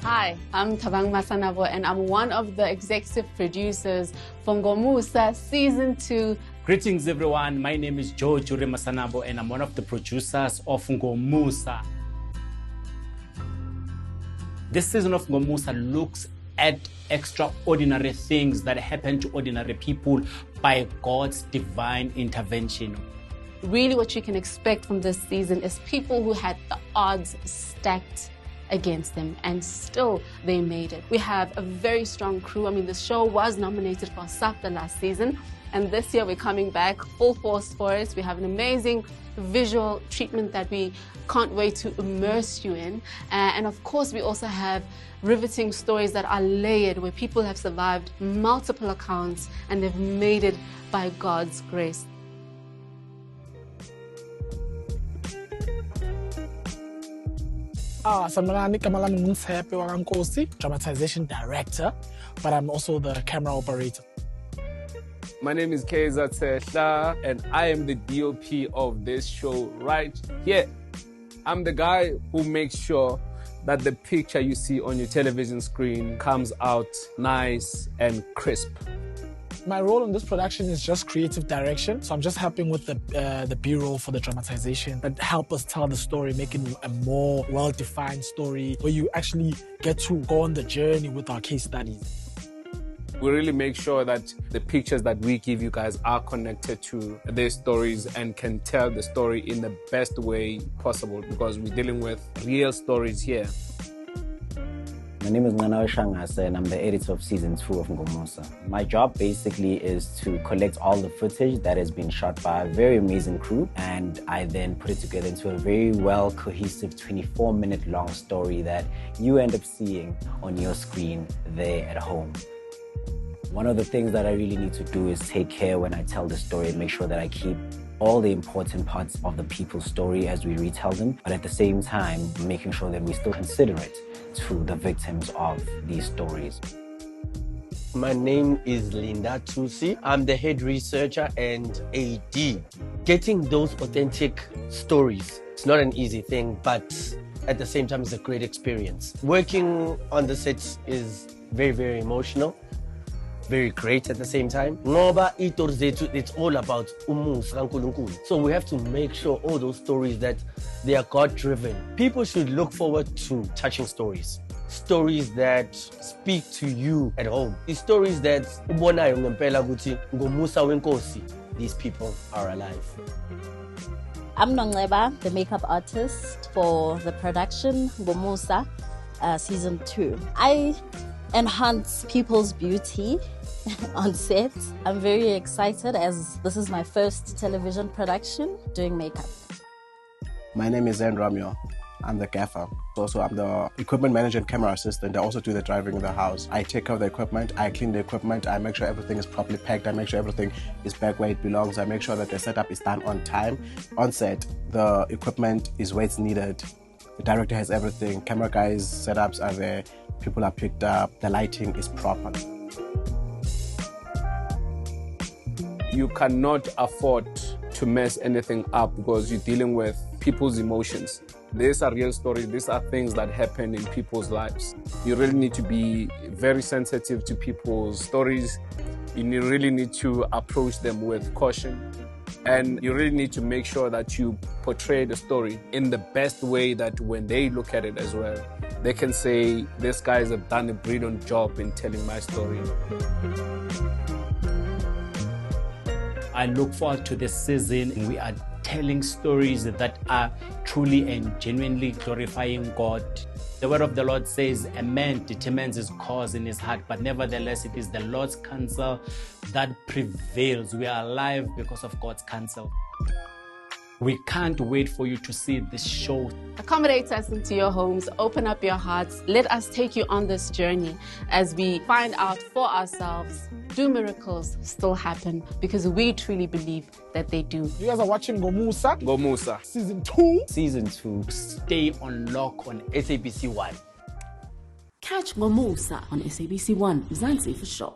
Hi, I'm Thabang Masanabo and I'm one of the executive producers for Ngomusa Season 2. Greetings everyone, my name is docu-reality Masanabo and I'm one of the producers of Ngomusa. This season of Ngomusa looks at extraordinary things that happen to ordinary people by God's divine intervention. Really what you can expect from this season is people who had the odds stacked against them and still they made it. We have a very strong crew. I mean, the show was nominated for SABC last season and this year we're coming back full force for it. We have an amazing visual treatment that we can't wait to immerse you in. And of course we also have riveting stories that are layered where people have survived multiple accounts and they've made it by God's grace. Ngomusa, dramatization director, but I'm also the camera operator. My name is Keza Tsehla, and I am the DOP of this show right here. I'm the guy who makes sure that the picture you see on your television screen comes out nice and crisp. My role in this production is just creative direction, so I'm just helping with the B-roll for the dramatization that help us tell the story, making a more well-defined story where you actually get to go on the journey with our case studies. We really make sure that the pictures that we give you guys are connected to their stories and can tell the story in the best way possible because we're dealing with real stories here. My name is Ngomusa and I'm the editor of Season 2 of Ngomusa. My job basically is to collect all the footage that has been shot by a very amazing crew and I then put it together into a very well cohesive 24-minute long story that you end up seeing on your screen there at home. One of the things that I really need to do is take care when I tell the story and make sure that I keep all the important parts of the people's story as we retell them, but at the same time, making sure that we still considerate to the victims of these stories. My name is Linda Tusi. I'm the head researcher and AD. Getting those authentic stories, it's not an easy thing, but at the same time, it's a great experience. Working on the sets is very, very emotional. Very great at the same time. It's all about Ngomusa. So we have to make sure all those stories that they are God-driven. People should look forward to touching stories. Stories that speak to you at home. These stories that these people are alive. I'm Ngomusa, the makeup artist for the production Ngomusa Season 2. I enhance people's beauty on set. I'm very excited as this is my first television production doing makeup. My name is Ramyo. I'm the gaffer. Also, I'm the equipment manager and camera assistant. I also do the driving in the house. I take care of the equipment, I clean the equipment, I make sure everything is properly packed, I make sure everything is back where it belongs, I make sure that the setup is done on time. On set, the equipment is where it's needed. The director has everything, camera guys' setups are there, people are picked up, the lighting is proper. You cannot afford to mess anything up because you're dealing with people's emotions. These are real stories, these are things that happen in people's lives. You really need to be very sensitive to people's stories. You really need to approach them with caution. And you really need to make sure that you portray the story in the best way that when they look at it as well, they can say, these guys have done a brilliant job in telling my story. I look forward to this season. We are telling stories that are truly and genuinely glorifying God. The word of the Lord says, a man determines his cause in his heart, but nevertheless it is the Lord's counsel that prevails. We are alive because of God's counsel. We can't wait for you to see this show. Accommodate us into your homes, open up your hearts. Let us take you on this journey as we find out for ourselves, do miracles still happen? Because we truly believe that they do. You guys are watching Ngomusa. Ngomusa. Season 2. Season 2. Stay on lock on SABC 1. Catch Ngomusa on SABC 1, Mzansi for sure.